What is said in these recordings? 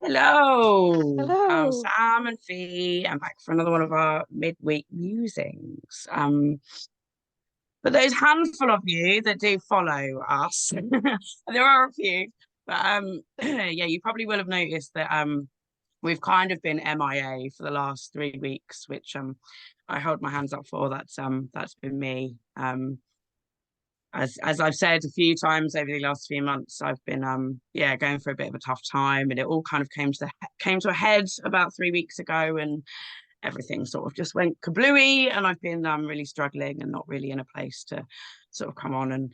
Hello, Hello. Sam and Fee. I'm back for another one of our midweek musings. For those handful of you that do follow us, there are a few, but yeah, you probably will have noticed that we've kind of been MIA for the last 3 weeks, which I hold my hands up for. That's been me. As I've said a few times over the last few months, I've been yeah, going for a bit of a tough time, and it all kind of came to a head about 3 weeks ago, and everything sort of just went kablooey, and I've been really struggling and not really in a place to sort of come on and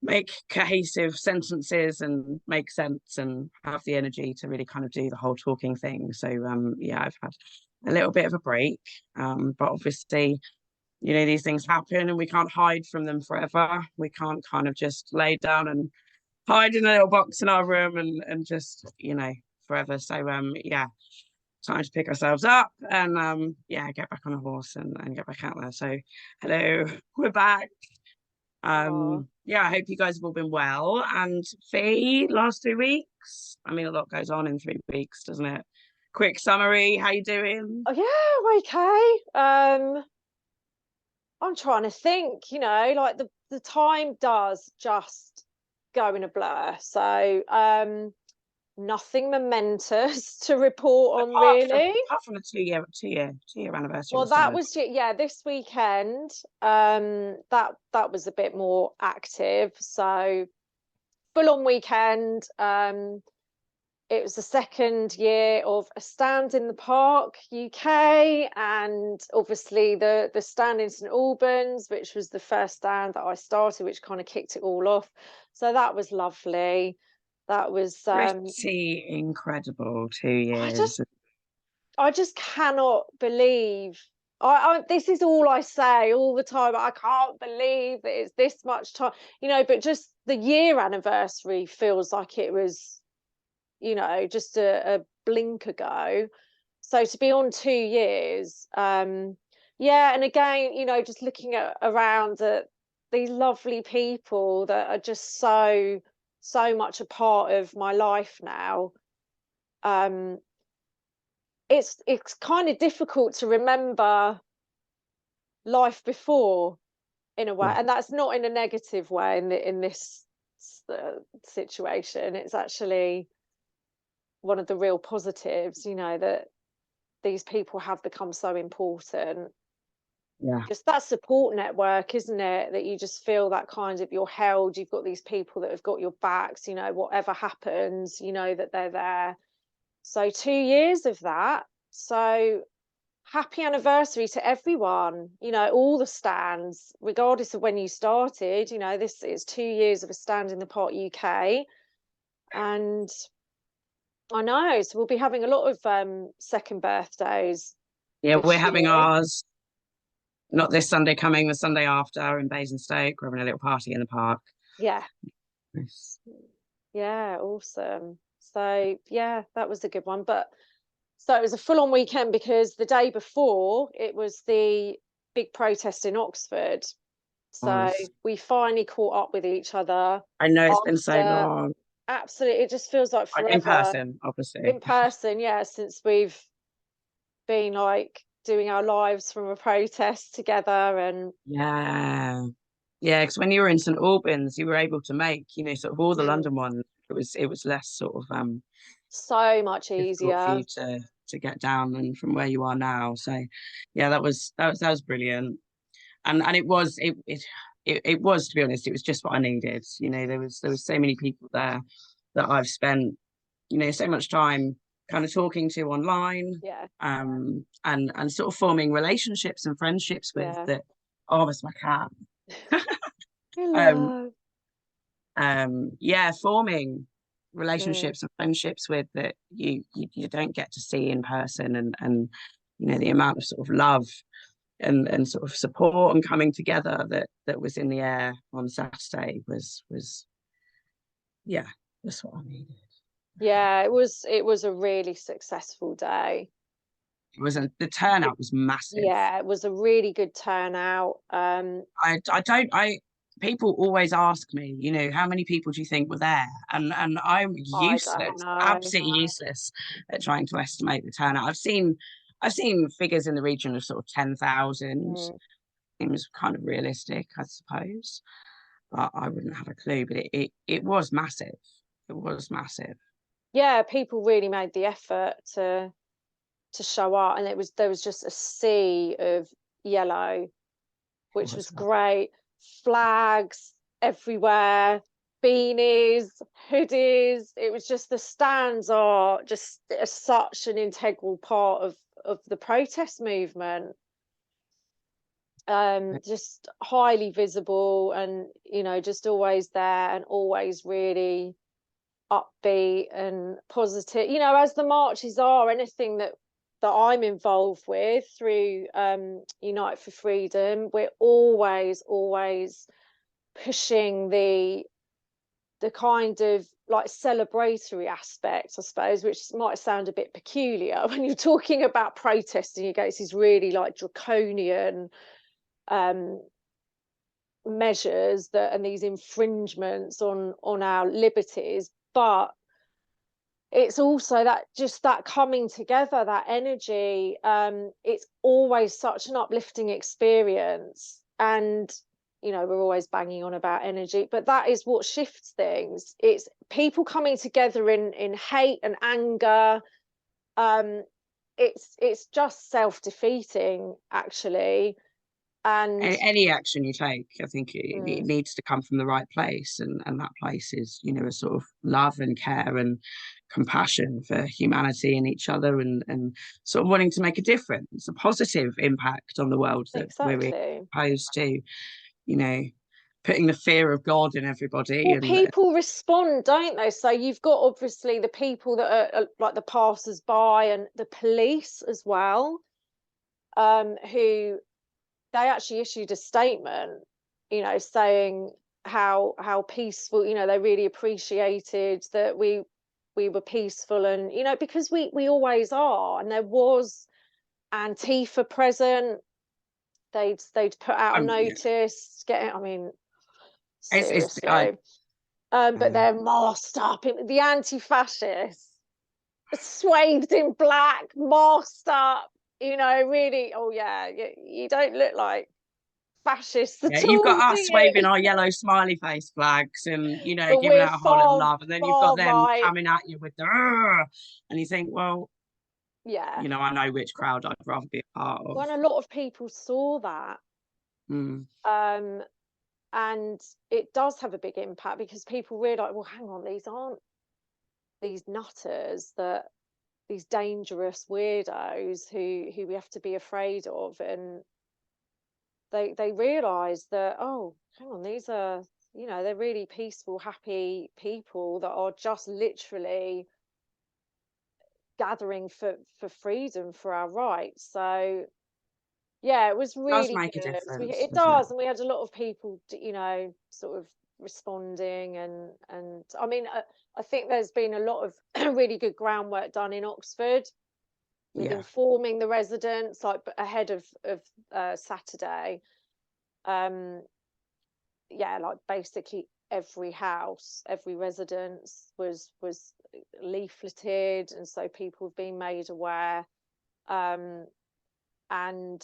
make cohesive sentences and make sense and have the energy to really kind of do the whole talking thing. So yeah, I've had a little bit of a break, but obviously these things happen and we can't hide from them forever. We can't kind of just lay down and hide in a little box in our room and just, forever. So yeah, time to pick ourselves up and yeah, get back on a horse and get back out there. So hello, we're back. Oh, Yeah, I hope you guys have all been well. And Fee, last 3 weeks. I mean, a lot goes on in 3 weeks, doesn't it? Quick summary, how you doing? oh yeah, okay. I'm trying to think, like the time does just go in a blur. So, nothing momentous to report on really. Apart from the two year anniversary Well, was that solid. was yeah, this weekend. That was a bit more active. So full on weekend. It was the second year of a stand in the park UK, and obviously the stand in St Albans, which was the first stand that I started, which kind of kicked it all off. So that was lovely. That was Pretty incredible two I years. just I just cannot believe I this is all I say all the time. I can't believe that it's this much time, but just the year anniversary feels like it was, just a blink ago. So to be on 2 years, yeah, and again, just looking at around at these lovely people that are just so much a part of my life now. Um, it's kind of difficult to remember life before in a way, Yeah. and that's not in a negative way in this situation. It's actually one of the real positives, that these people have become so important. Yeah. Just that support network, isn't it? That you just feel that kind of you're held, you've got these people that have got your backs, whatever happens, that they're there. So 2 years of that. So happy anniversary to everyone, all the stands, regardless of when you started. This is 2 years of a stand in the park UK. And I know, so we'll be having a lot of second birthdays Yeah, we're this having year. ours not this Sunday coming, the Sunday after in Basingstoke. We're having a little party in the park. Yeah. Nice. Yeah, awesome. So yeah, that was a good one. But so it was a full-on weekend because the day before it was the big protest in Oxford. So Was. we finally caught up with each other I know it's been so after long. absolutely, it just feels like In forever person, obviously. in person, yeah, since we've been like doing our lives from a protest together. And Yeah. Yeah, because when you were in St Albans, you were able to make, sort of all the mm, London ones. It was less sort of so much difficult for easier. you to get down than from where you are now. So yeah, that was brilliant. And it was, to be honest, it was just what I needed. There was so many people there that I've spent, so much time kind of talking to online, Yeah, and sort of forming relationships and friendships with yeah. that. Oh, that's my cat. um Hello. yeah, forming Mm, relationships and friendships with that you don't get to see in person, and the amount of sort of love and sort of support and coming together that was in the air on Saturday was yeah, that's what I needed. yeah, it was a really successful day. The turnout was massive. Yeah, it was a really good turnout. I don't. people always ask me, you know, how many people do you think were there? And I'm I don't useless, know. absolutely useless at trying to estimate the turnout. I've seen figures in the region of sort of 10,000. Mm. Seems kind of realistic, I suppose. But I wouldn't have a clue. But it was massive. It was massive. Yeah, people really made the effort to show up, and there was just a sea of yellow, It which was was great. Flags everywhere, beanies, hoodies. It was just, the stands are just such an integral part of the protest movement. Just highly visible, and just always there, and always really upbeat and positive, as the marches are. Anything that I'm involved with through Unite for Freedom, we're always pushing the kind of like celebratory aspect, I suppose, which might sound a bit peculiar when you're talking about protesting against these really like draconian measures and these infringements on our liberties. But it's also that coming together, that energy. It's always such an uplifting experience, and we're always banging on about energy, but that is what shifts things. It's people coming together in hate and anger. It's just self-defeating, actually. And Any action you take, I think it mm, needs to come from the right place, and that place is, you know, a sort of love and care and compassion for humanity and each other, and sort of wanting to make a difference, a positive impact on the world that we're exactly. opposed to, you know, putting the fear of God in everybody. Well, And people respond, don't they? So you've got obviously the people that are like the passers-by, and the police as well, who they actually issued a statement, saying how peaceful, they really appreciated that we were peaceful, and because we always are. And there was Antifa present. They'd put out a yeah, notice, I mean, it's I seriously. But they're masked up. The anti-fascists, swathed in black, masked up. Really. Oh yeah, you don't look like fascists Yeah, at you've all, got do us waving you? our yellow smiley face flags and, you know, But giving we're out a whole lot of far, love, and then you've got far them right. coming at you with the "Argh!" And you think, well, Yeah. you know, I know which crowd I'd rather be a part of. When a lot of people saw that, Mm. um, and it does have a big impact, because people realise, well, hang on, these aren't these nutters, that these dangerous weirdos who we have to be afraid of. And they realize that, oh, hang on, these are, they're really peaceful, happy people that are just literally gathering for freedom, for our rights. So yeah, it was It does really make a good. difference, It doesn't it? does, and we had a lot of people, sort of responding, and I mean, I think there's been a lot of really good groundwork done in Oxford with Yeah. informing the residents, like ahead of Saturday. Um, yeah, like basically every house, every residence was leafleted, and so people have been made aware. Um, and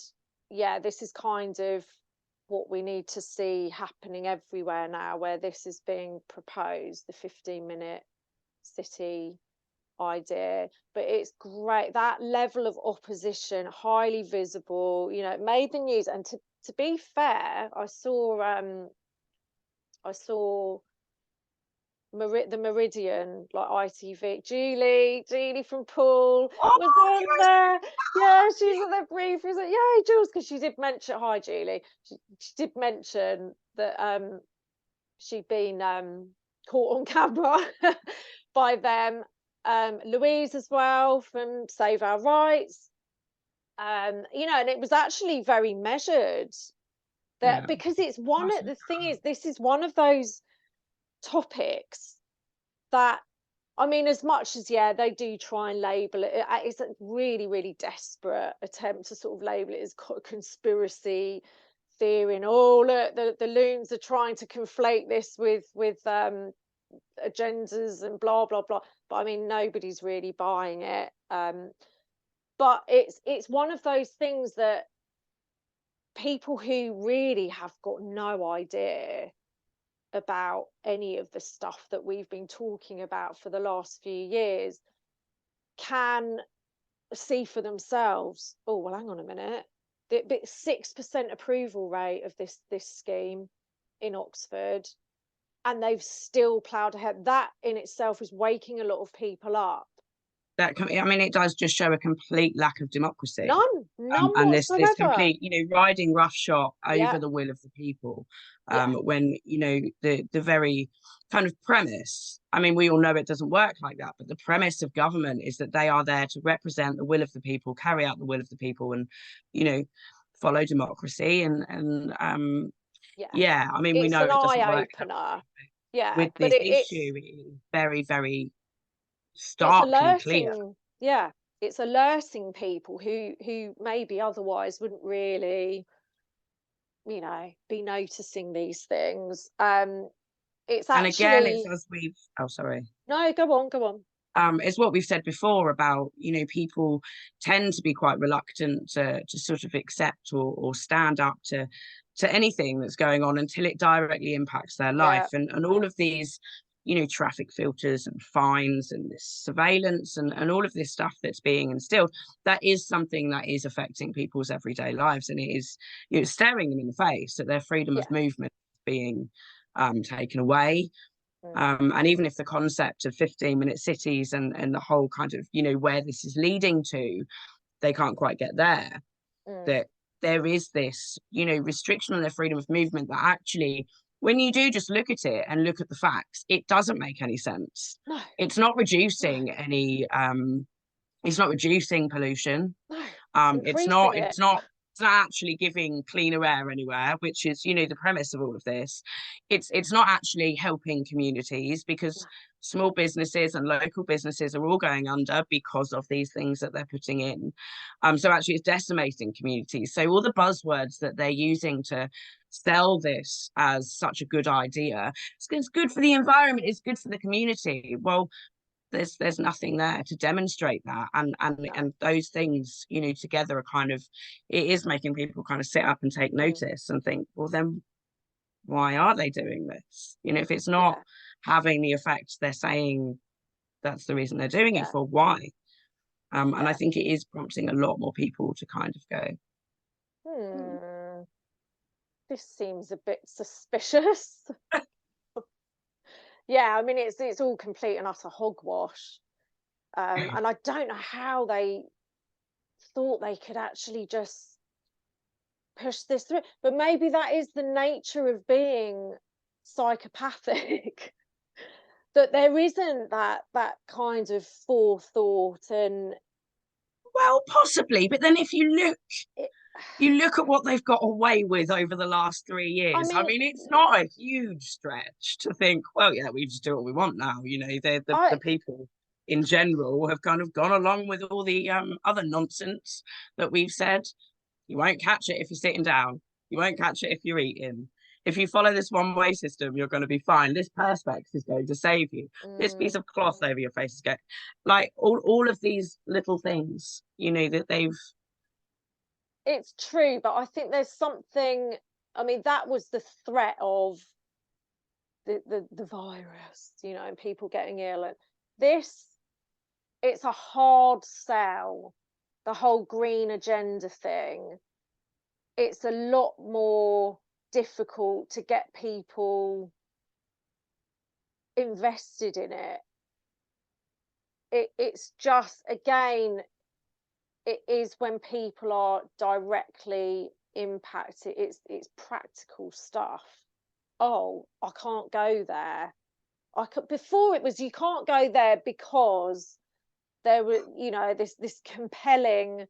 yeah, this is kind of what we need to see happening everywhere now, where this is being proposed, the 15-minute city idea. But it's great, that level of opposition, highly visible, it made the news. And to be fair, I saw the Meridian, like ITV. Julie from Poole Oh, was on yes. there. Yeah, she's at the brief. She's like, "Yay, Jules!" Because she did mention, hi, Julie. She did mention that she'd been caught on camera by them. Louise as well from Save Our Rights. And it was actually very measured. That Yeah. because it's Massive. the thing is, this is one of those topics that, I mean, as much as, yeah, they do try and label it, it's a really, really desperate attempt to sort of label it as conspiracy fearing, oh look, the loons are trying to conflate this with agendas and blah blah blah. But I mean, nobody's really buying it. But it's one of those things that people who really have got no idea about any of the stuff that we've been talking about for the last few years can see for themselves. Oh well, hang on a minute. The 6% approval rate of this scheme in Oxford, and they've still ploughed ahead. That in itself is waking a lot of people up. I mean, it does just show a complete lack of democracy. None And this whatsoever. complete, riding roughshod over Yeah, the will of the people. yeah, When, the very kind of premise, I mean, we all know it doesn't work like that, but the premise of government is that they are there to represent the will of the people, carry out the will of the people, and, follow democracy. yeah. Yeah, I mean, we It's know an it doesn't eye work that opener. way. Yeah, With but this issue, it is very, very it's starkly clear. alerting. Yeah, it's alerting people who maybe otherwise wouldn't really, be noticing these things. It's And again, it's actually, as we've, oh, sorry. no, go on, go on. It's what we've said before about, people tend to be quite reluctant to sort of accept or stand up to anything that's going on until it directly impacts their life. Yeah, And all of these, traffic filters and fines and this surveillance and all of this stuff that's being instilled, that is something that is affecting people's everyday lives. And it is, staring them in the face that their freedom yeah. of movement is being taken away. Mm, And even if the concept of 15-minute cities and the whole kind of, where this is leading to, they can't quite get there, mm. that there is this, restriction on their freedom of movement that actually, when you do just look at it and look at the facts, it doesn't make any sense. No, It's not no, reducing any, it's not reducing pollution. no. It's It's not increasing it. it's not actually giving cleaner air anywhere, which is, the premise of all of this. It's not actually helping communities, because No, small businesses and local businesses are all going under because of these things that they're putting in. So actually it's decimating communities. So all the buzzwords that they're using to sell this as such a good idea, it's good for the environment, it's good for the community. Well, there's nothing there to demonstrate that, no. and those things, together are kind of, it is making people kind of sit up and take Mm, notice and think, well, then why are they doing this? If it's not yeah, having the effect they're saying that's the reason they're doing it yeah, for, why? And I yeah. think it is prompting a lot more people to kind of go, "Hmm, Hmm. This seems a bit suspicious. Yeah, I mean, it's all complete and utter hogwash. And I don't know how they thought they could actually just push this through. But maybe that is the nature of being psychopathic. That there isn't that kind of forethought and well, possibly, but then if it, you look at what they've got away with over the last 3 I years. I mean, mean, it's not a huge stretch to think, well, yeah, we just do what we want now. The I people in general have kind of gone along with all the other nonsense that we've said. You won't catch it if you're sitting down. You won't catch it if you're eating. If you follow this one-way system, you're going to be fine. This perspex is going to save you. This piece mm, of cloth over your face is going, like, all of these little things, that they've. it's true, but I think there's something. I mean, that was the threat of the virus, and people getting ill. And this, it's a hard sell. The whole green agenda thing. It's a lot more difficult to get people invested in it. It's just, again, it is when people are directly impacted. It's practical stuff. Oh, I can't go there. I could, before it was you can't go there because there were, this compelling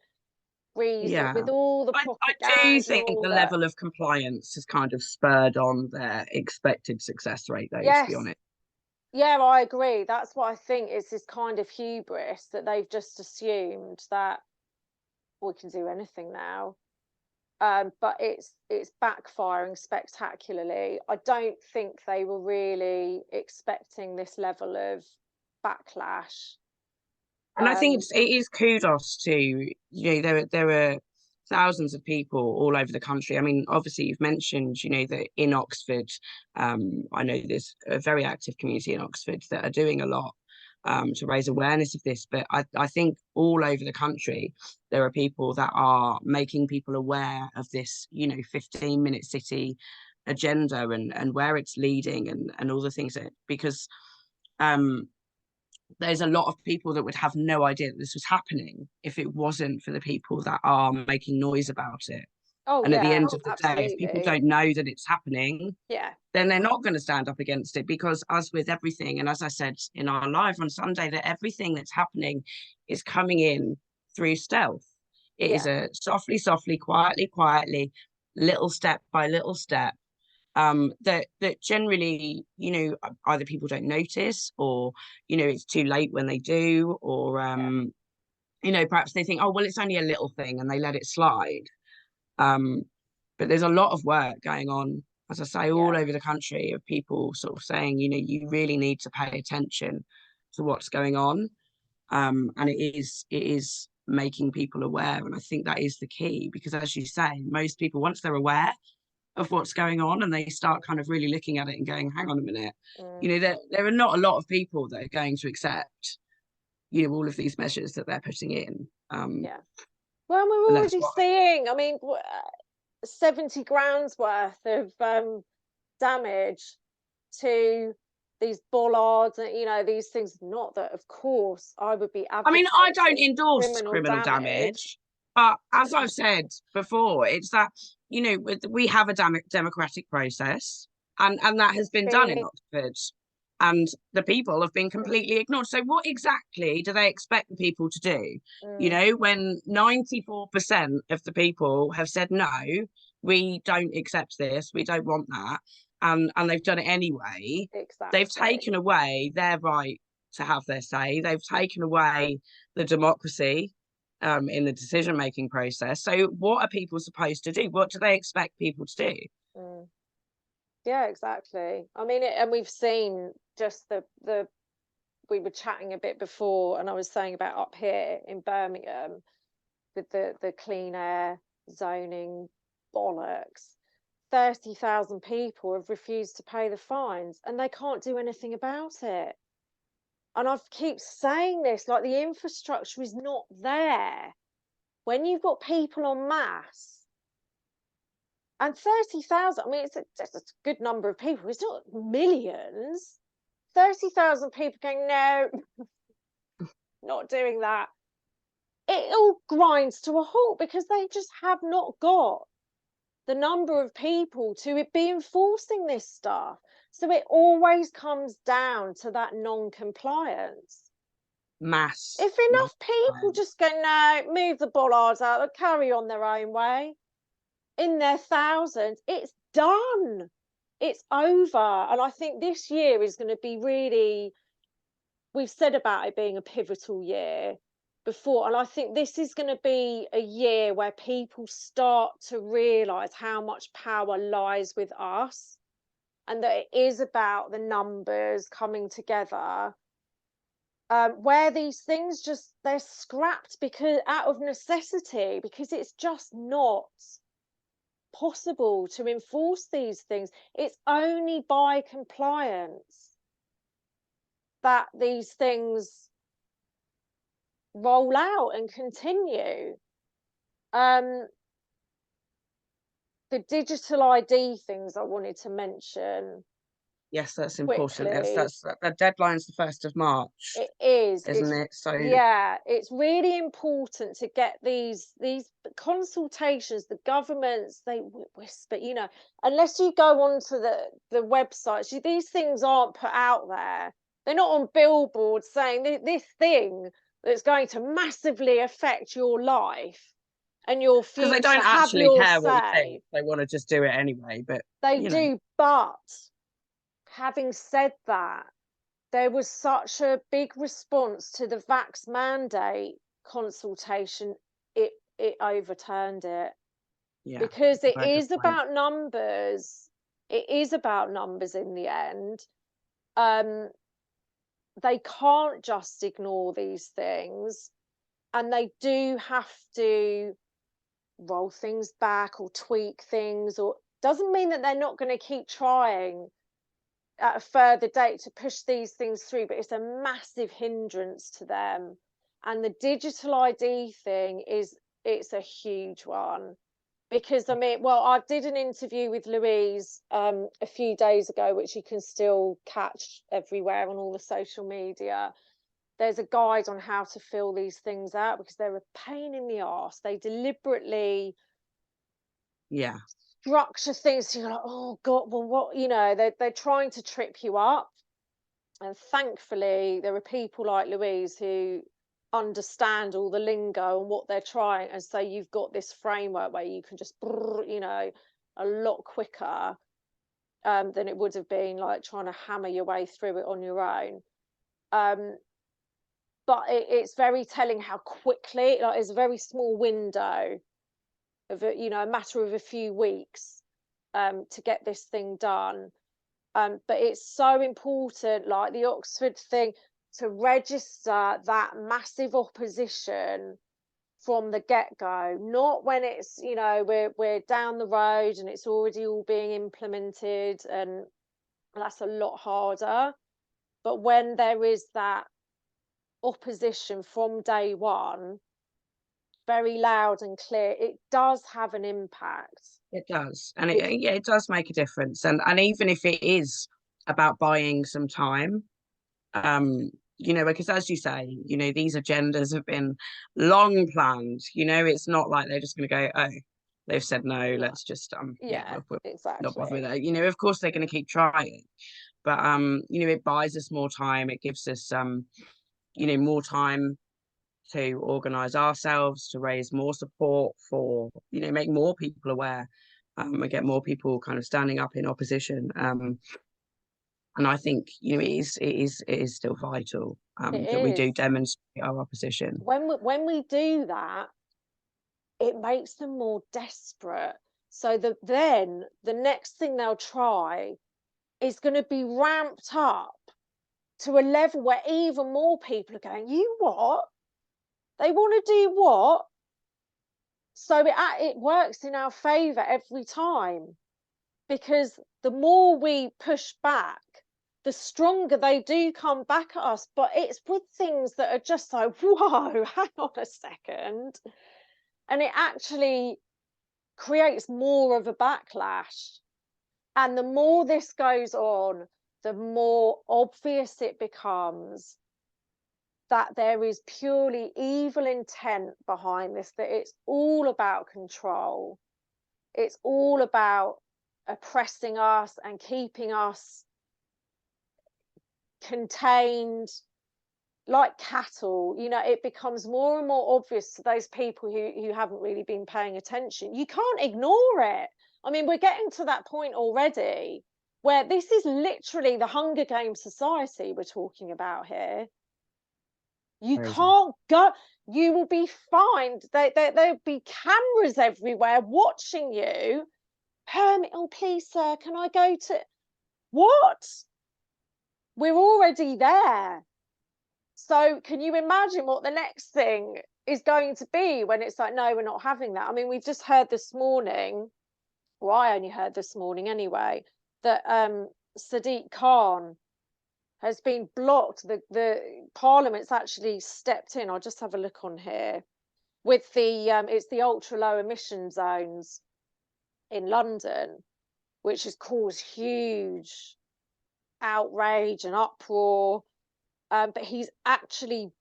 reason Yeah. with all the I do propaganda and think all the that. level of compliance has kind of spurred on their expected success rate, though, to be Yes, honest. yeah, I agree. That's what I think is this kind of hubris that they've just assumed that we can do anything now. but it's backfiring spectacularly. I don't think they were really expecting this level of backlash. And I think it is kudos to, there are thousands of people all over the country. I mean, obviously you've mentioned, that in Oxford, I know there's a very active community in Oxford that are doing a lot to raise awareness of this. But I think all over the country, there are people that are making people aware of this, 15-minute city agenda and where it's leading and all the things because there's a lot of people that would have no idea that this was happening if it wasn't for the people that are making noise about it. And at the end of the day, if people don't know that it's happening, then they're not going to stand up against it, because as with everything, and as I said in our live on Sunday, that everything that's happening is coming in through stealth. It is a softly, quietly, little step by little step, that generally, either people don't notice, or, it's too late when they do, or, perhaps they think, oh, well, it's only a little thing, and they let it slide. But there's a lot of work going on, as I say, all over the country, of people sort of saying, you really need to pay attention to what's going on. And it is making people aware. And I think that is the key, because as you say, most people, once they're aware of what's going on and they start kind of really looking at it and going, hang on a minute, there are not a lot of people that are going to accept, all of these measures that they're putting in. Well, we're already seeing, I mean, 70 grand's worth of damage to these bollards and these things. Not that, of course, I would be advocating. I mean, I don't endorse criminal damage, but as I've said before, it's that we have a democratic process, and that has been done in Oxford, and the people have been completely ignored. So what exactly do they expect the people to do? When 94% of the people have said, no, we don't accept this, we don't want that, and they've done it anyway. They've taken away their right to have their say. They've taken away the democracy in the decision-making process. So what are people supposed to do? What do they expect people to do? Yeah, exactly. I mean, and we've seen just the we were chatting a bit before, and I was saying about up here in Birmingham with the clean air zoning bollocks. 30,000 people have refused to pay the fines, and they can't do anything about it. And I keep saying this, like, the infrastructure is not there. When you've got people en masse, and 30,000, I mean, it's a good number of people. It's not millions. 30,000 people going, no, not doing that. It all grinds to a halt, because they just have not got the number of people to be enforcing this stuff. So it always comes down to that non-compliance. Mass. If enough people just go, no, move the bollards out, they'll carry on their own way, in their thousands, it's done. It's over. And I think this year is going to be really, we've said about it being a pivotal year before, and I think this is going to be a year where people start to realise how much power lies with us, and that it is about the numbers coming together, where these things just, they're scrapped because out of necessity, because it's just not possible to enforce these things. It's only by compliance that these things roll out and continue. The digital ID things I wanted to mention. Yes, that's important. That's the deadline's the 1st of March. It is, isn't it? So yeah, it's really important to get these consultations. The governments, they whisper, unless you go onto the websites, these things aren't put out there. They're not on billboards saying this thing that's going to massively affect your life and your future. Because they don't actually care what you think. They want to just do it anyway. But they do. But having said that, there was such a big response to the vax mandate consultation, it overturned it. Yeah, because it very good is point. about numbers. It is about numbers in the end. Um, they can't just ignore these things, and they do have to roll things back or tweak things, or doesn't mean that they're not going to keep trying at a further date to push these things through, but it's a massive hindrance to them. And the digital ID thing it's a huge one, because I mean, well, I did an interview with Louise a few days ago, which you can still catch everywhere on all the social media. There's a guide on how to fill these things out, because they're a pain in the arse. They deliberately Yeah, structure things so you're like, oh god, well, what, they're trying to trip you up. And thankfully there are people like Louise who understand all the lingo and what they're trying, and so you've got this framework where you can just a lot quicker than it would have been like trying to hammer your way through it on your own. But it's very telling how quickly, like, it's a very small window of a matter of a few weeks to get this thing done. But it's so important, like the Oxford thing, to register that massive opposition from the get-go, not when it's, we're down the road and it's already all being implemented, and that's a lot harder. But when there is that opposition from day one, very loud and clear, it does have an impact. it does. And It, yeah, it does make a difference. And even if it is about buying some time, um, because as you say, these agendas have been long planned. It's not like they're just going to go, oh, they've said no, no, let's just yeah, yeah, we'll not bother with exactly. it. Of course they're going to keep trying, but it buys us more time. It gives us more time to organize ourselves, to raise more support for, make more people aware, and get more people kind of standing up in opposition. And I think, it is still vital It that we do is. demonstrate our opposition. When we do that, it makes them more desperate. So then the next thing they'll try is going to be ramped up to a level where even more people are going, you what? They want to do what? So it works in our favour every time, because the more we push back, the stronger they do come back at us. But it's with things that are just like, whoa, hang on a second. And it actually creates more of a backlash. And the more this goes on, the more obvious it becomes that there is purely evil intent behind this, that it's all about control. It's all about oppressing us and keeping us contained like cattle. It becomes more and more obvious to those people who haven't really been paying attention. You can't ignore it. I mean, we're getting to that point already where this is literally the Hunger Games society we're talking about here. You Crazy. can't go, you will be fined. There'll be cameras everywhere watching you. Permit, oh please sir, can I go to what? We're already there. So can you imagine what the next thing is going to be when it's like, no, we're not having that? I mean, we've just heard this morning, or I only heard this morning anyway, that Sadiq Khan has been blocked. The Parliament's actually stepped in. I'll just have a look on here with it's the ultra low emission zones in London, which has caused huge outrage and uproar. But he's actually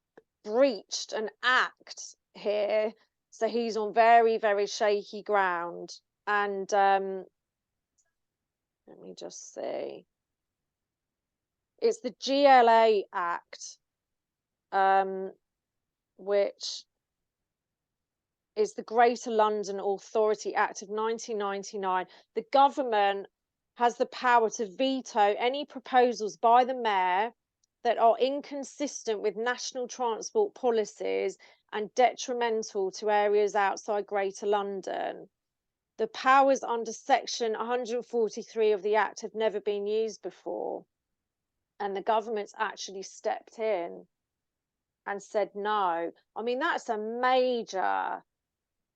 breached an act here, so he's on very, very shaky ground. And let me just see. It's the GLA Act, which is the Greater London Authority Act of 1999. The government has the power to veto any proposals by the mayor that are inconsistent with national transport policies and detrimental to areas outside Greater London. the powers under section 143 of the Act have never been used before. And the government's actually stepped in and said no. I mean, that's a major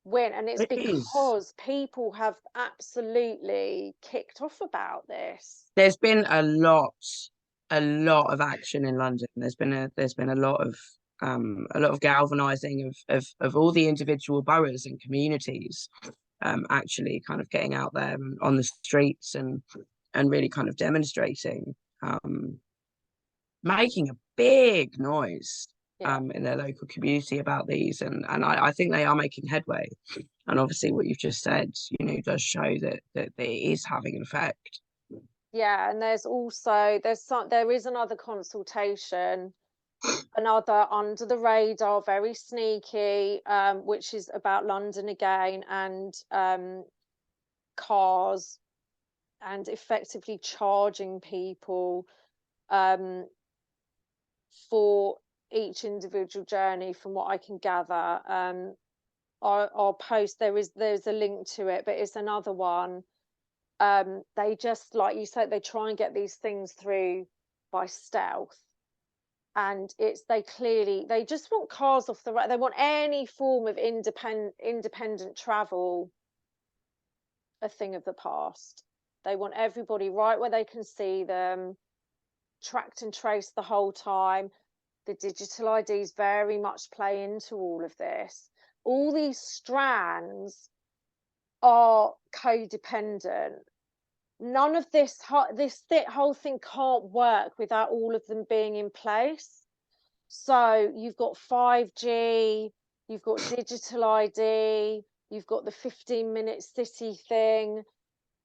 win. And it's It is. because people have absolutely kicked off about this. There's been a lot of action in London. There's been a lot of galvanizing of all the individual boroughs and communities, actually kind of getting out there on the streets and really kind of demonstrating, making a big noise, Yeah. in their local community about these, and I think they are making headway. And obviously, what you've just said, does show that it is having an effect. Yeah, and there is another consultation, another under the radar, very sneaky, which is about London again, and cars, and effectively charging people for each individual journey, from what I can gather. I'll post, there's a link to it, but it's another one. They just, like you said, they try and get these things through by stealth, and they just want cars off the road. They want any form of independent travel a thing of the past. They want everybody right where they can see them, tracked and traced the whole time. The digital IDs very much play into all of this. All these strands are codependent. None of this whole thing can't work without all of them being in place. So you've got 5G, you've got digital ID, you've got the 15-minute city thing.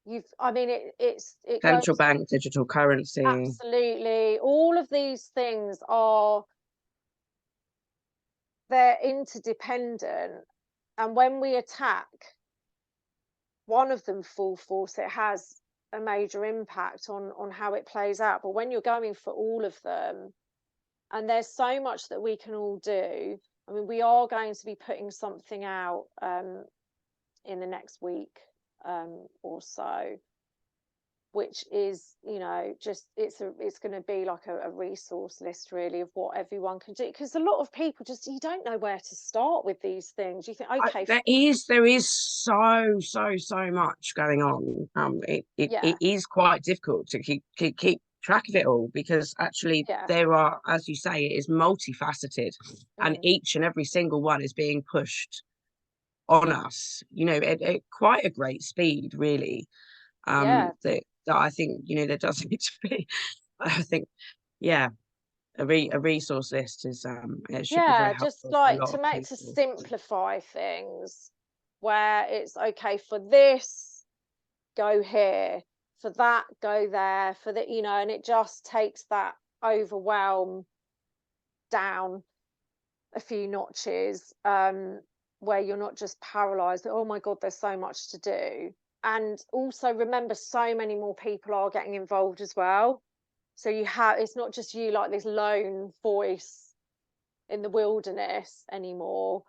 It goes, Central bank digital currency. absolutely. All of these things they're interdependent. And when we attack one of them full force, it has a major impact on how it plays out. But when you're going for all of them, and there's so much that we can all do. I mean, we are going to be putting something out in the next week or so, which is, just it's going to be like a resource list, really, of what everyone can do, because a lot of people you don't know where to start with these things. You think, okay, There is so much going on. It is quite difficult to keep track of it all, because actually there are, as you say, it is multifaceted, and each and every single one is being pushed on us, at quite a great speed, really. That I think, there does need to be, I think, a resource list is, it should be very just helpful for a like lot of to people. simplify things, where it's okay, for this go here, for that go there, for the, and it just takes that overwhelm down a few notches, where you're not just paralyzed. Oh my god, there's so much to do. And also remember, so many more people are getting involved as well. So it's not just you, like this lone voice in the wilderness anymore.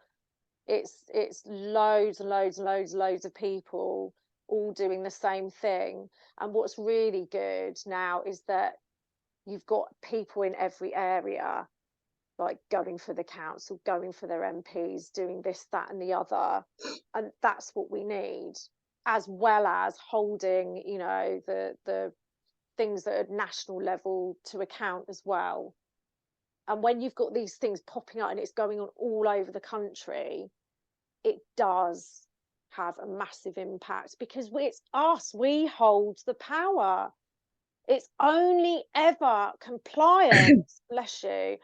It's loads and loads and loads of people all doing the same thing. And what's really good now is that you've got people in every area, like going for the council, going for their MPs, doing this, that and the other. And that's what we need, as well as holding, the things that are at national level to account as well. And when you've got these things popping up and it's going on all over the country, it does have a massive impact, because it's us, we hold the power. It's only ever compliance, bless you,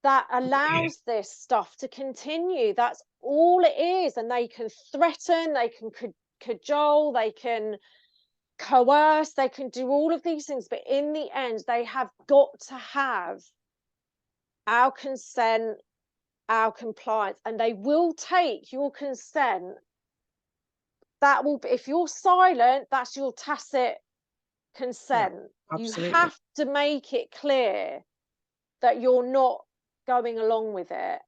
that allows this stuff to continue. That's all it is. And they can threaten, they can cajole, they can coerce, they can do all of these things, but in the end they have got to have our consent, our compliance, and they will take your consent. That will be, if you're silent, that's your tacit consent. You have to make it clear that you're not going along with it.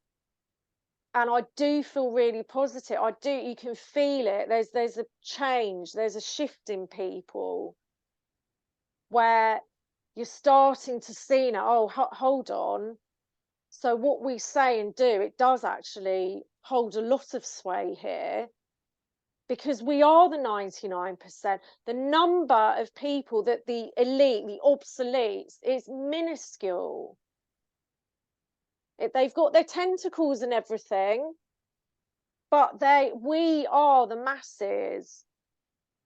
and I do feel really positive. I do, you can feel it. There's a change, there's a shift in people where you're starting to see now, oh, hold on. So what we say and do, it does actually hold a lot of sway here, because we are the 99%. The number of people that the elite, the obsoletes, is minuscule. They've got their tentacles and everything, but we are the masses.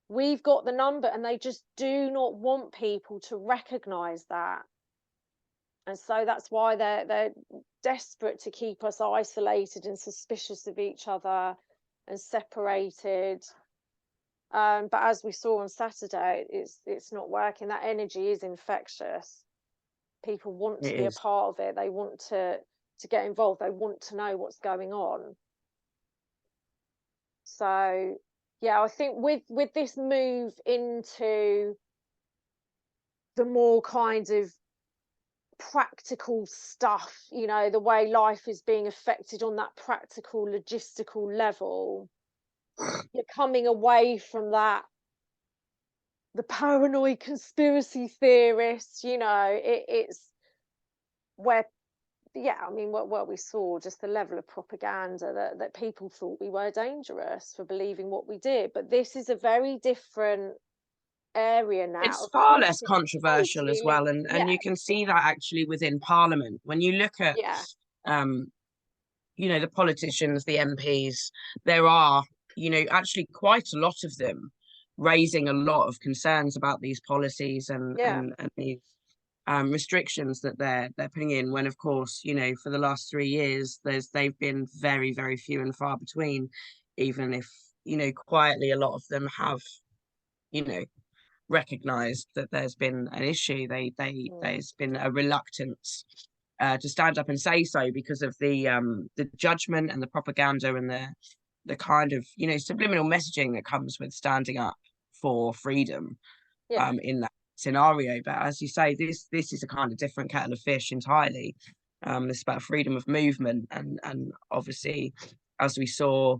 We've got the number, and they just do not want people to recognize that. And so that's why they're desperate to keep us isolated and suspicious of each other and separated. But as we saw on Saturday, it's not working. That energy is infectious. People want to be a part of it. They want to get involved. They want to know what's going on. So yeah, I think with this move into the more kind of practical stuff, you know, the way life is being affected on that practical logistical level, you're coming away from that, the paranoid conspiracy theorists, you know, it's where, yeah, I mean, what we saw, just the level of propaganda that people thought we were dangerous for believing what we did. But this is a very different area now. It's far less controversial totally as well, and you can see that actually within Parliament when you look at you know, the politicians, the MPs. There are, you know, actually quite a lot of them raising a lot of concerns about these policies and these restrictions that they're putting in, when of course, you know, for the last 3 years they've been very, very few and far between, even if, you know, quietly a lot of them have, you know, recognized that there's been an issue. There's been a reluctance to stand up and say so, because of the judgment and the propaganda and the kind of, you know, subliminal messaging that comes with standing up for freedom in that scenario. But as you say, this is a kind of different kettle of fish entirely. It's about freedom of movement, and obviously, as we saw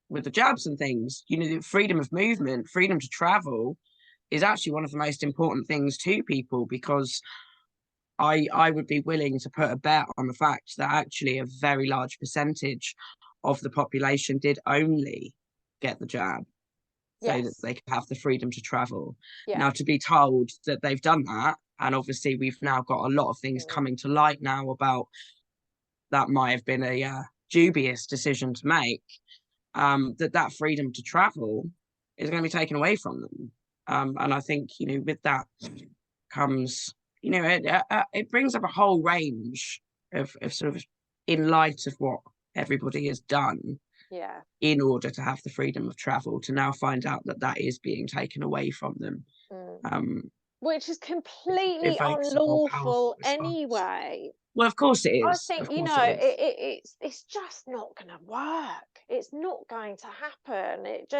with the jabs and things, you know, freedom of movement, freedom to travel is actually one of the most important things to people, because I would be willing to put a bet on the fact that actually a very large percentage of the population did only get the jab so that they could have the freedom to travel. Now, to be told that they've done that, and obviously we've now got a lot of things coming to light now about that might have been a dubious decision to make, that freedom to travel is going to be taken away from them. And I think, you know, with that comes, you know, it brings up a whole range of sort of, in light of what everybody has done in order to have the freedom of travel, to now find out that that is being taken away from them. Which is completely unlawful anyway. Well, of course it is. I think, you know, it's just not going to work. It's not going to happen. It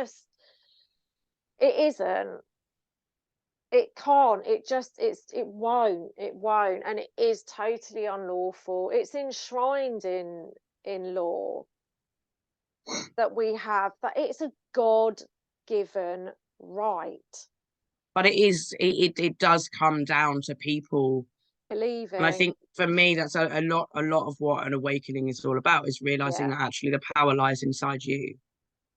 isn't. It can't. It won't. And it is totally unlawful. It's enshrined in law that we have, that it's a God-given right. But it does come down to people believing. And I think for me, that's a lot of what an awakening is all about, is realizing that actually the power lies inside you.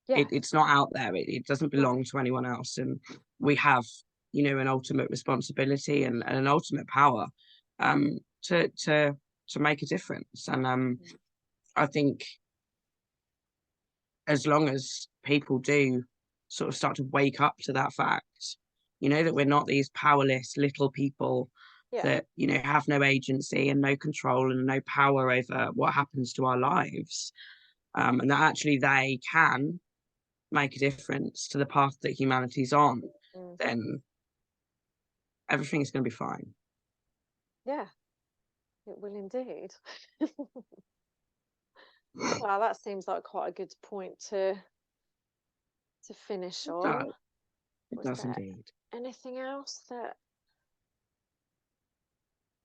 It's not out there. It doesn't belong to anyone else. And we have, you know, an ultimate responsibility and an ultimate power to make a difference. And I think as long as people do sort of start to wake up to that fact, you know, that we're not these powerless little people that, you know, have no agency and no control and no power over what happens to our lives, and that actually they can make a difference to the path that humanity's on, then everything's going to be fine. Yeah, it will indeed. Well, that seems like quite a good point to finish on. It does indeed. Anything else that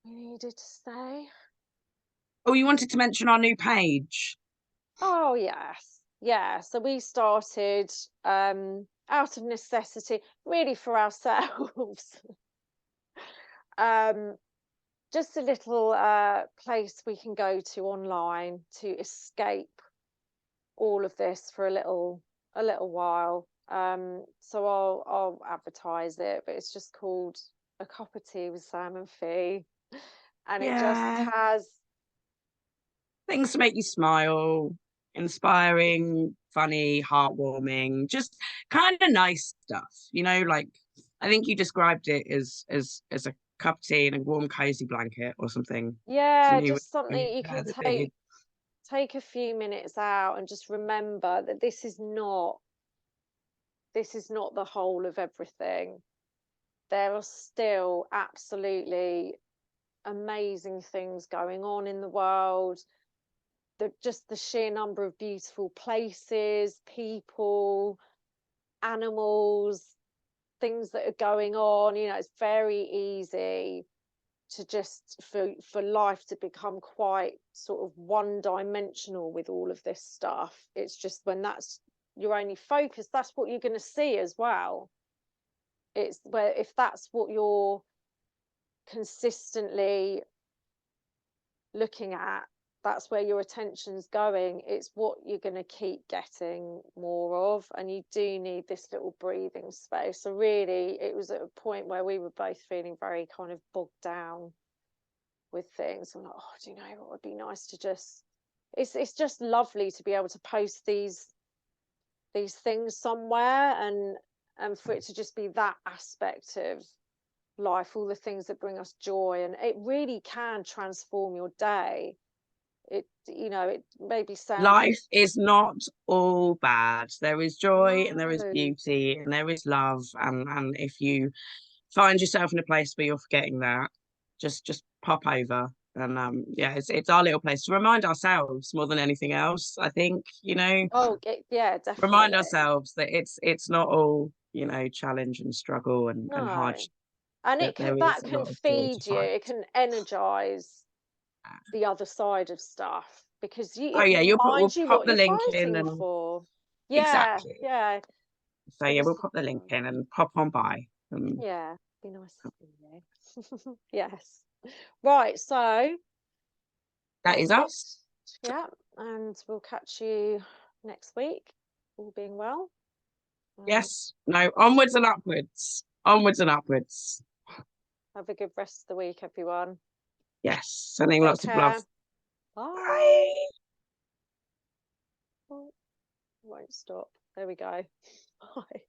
we needed to say? Oh, you wanted to mention our new page. Oh yes, yeah. So we started out of necessity, really for ourselves. um, just a little place we can go to online to escape all of this for a little while. So I'll advertise it, but it's just called A Cup of Tea with Sam and Fee, and it just Yeah, has things to make you smile, inspiring, funny, heartwarming, just kind of nice stuff. Like I think you described it as a cup of tea and a warm, cozy blanket or something. yeah, Something you just something you yeah, can that you take a few minutes out and just remember that this is not the whole of everything. There are still absolutely amazing things going on in the world. Just the sheer number of beautiful places, people, animals, things that are going on. It's very easy to just for life to become quite sort of one-dimensional with all of this stuff. It's just when that's your only focus, that's what you're going to see as well. It's where if that's what you're consistently looking at, that's where your attention's going, it's what you're going to keep getting more of, and you do need this little breathing space. So really it was at a point where we were both feeling very kind of bogged down with things. I'm like, oh, do you know what would be nice to just it's just lovely to be able to post these things somewhere, and for it to just be that aspect of life, all the things that bring us joy, and it really can transform your day. It maybe sounds life is not all bad. There is joy and there is no, beauty and there is love. And if you find yourself in a place where you're forgetting that, just pop over. And yeah, it's our little place to remind ourselves more than anything else. I think, oh yeah, remind definitely. ourselves that it's not all, challenge and struggle and No, hardship, and that there is that a can lot of joy to feed you, find. it can energize the other side of stuff, because Oh it yeah, we'll reminds you pop what the you're link in fighting and for. Yeah, exactly. yeah. So It yeah, was we'll pop the link in and pop on by. yeah, be nice to see you. Yes. Right, so That is that's it. us. Yeah, and we'll catch you next week, all being well. Yes. No. Onwards and upwards. Onwards and upwards. Have a good rest of the week, everyone. Yes. Sending Take lots of love. care. Bye. Bye. Oh, won't stop. There we go. Bye.